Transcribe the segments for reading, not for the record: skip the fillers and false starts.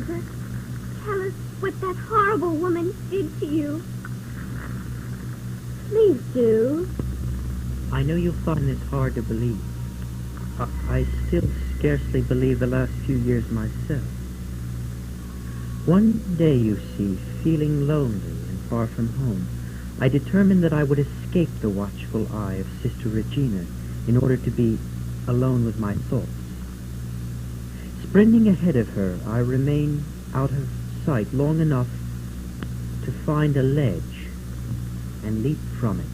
Father, tell us what that horrible woman did to you. Please do. I know you'll find this hard to believe. I still scarcely believe the last few years myself. One day, you see, feeling lonely and far from home, I determined that I would escape the watchful eye of Sister Regina in order to be alone with my thoughts. Sprinting ahead of her, I remained out of sight long enough to find a ledge and leap from it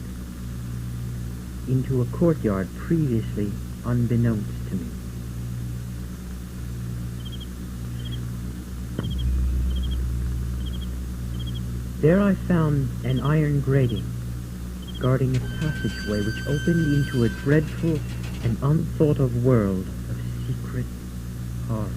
into a courtyard previously unbeknownst to me. There I found an iron grating guarding a passageway which opened into a dreadful and unthought-of world of secret horror.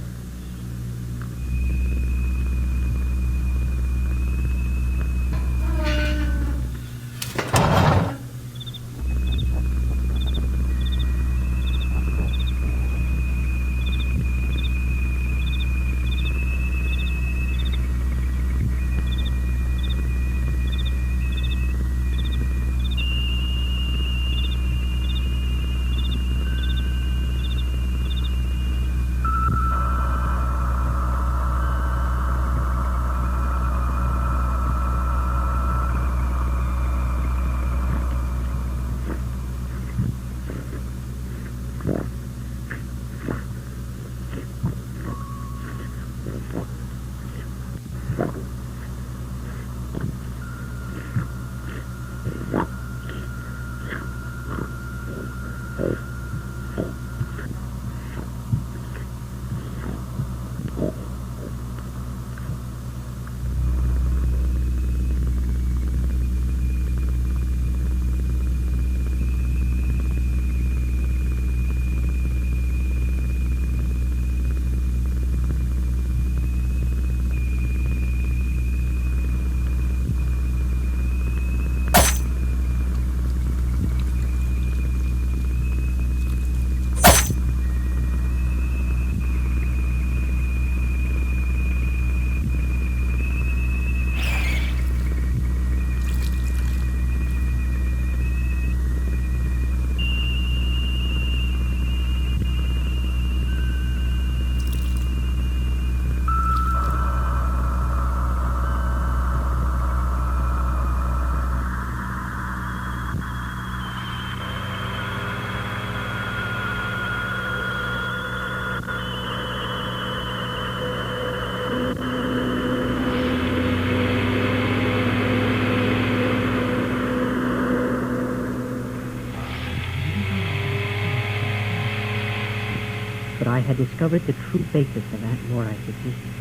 But I had discovered the true basis of Aunt Morai's existence.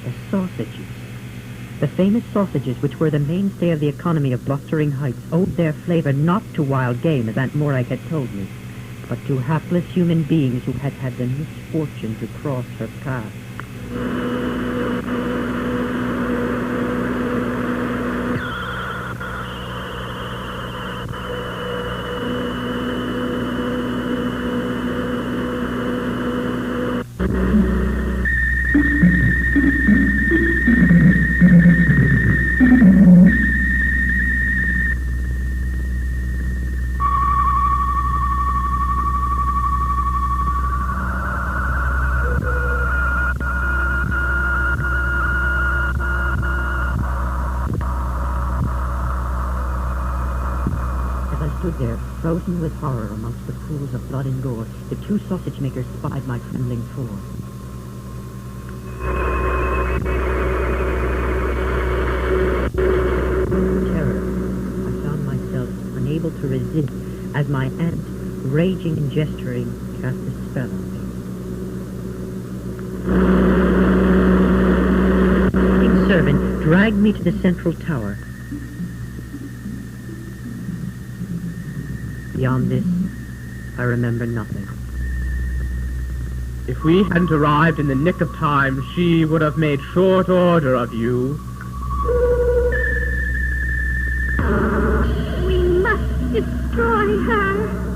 The sausages. The famous sausages, which were the mainstay of the economy of Blustering Heights, owed their flavor not to wild game, as Aunt Morai had told me, but to hapless human beings who had had the misfortune to cross her path. There, frozen with horror amongst the pools of blood and gore, the two sausage makers spied my trembling form. Terror. I found myself unable to resist as my aunt, raging and gesturing, cast a spell on me. The king's servant dragged me to the central tower. Beyond this, I remember nothing. If we hadn't arrived in the nick of time, she would have made short order of you. We must destroy her.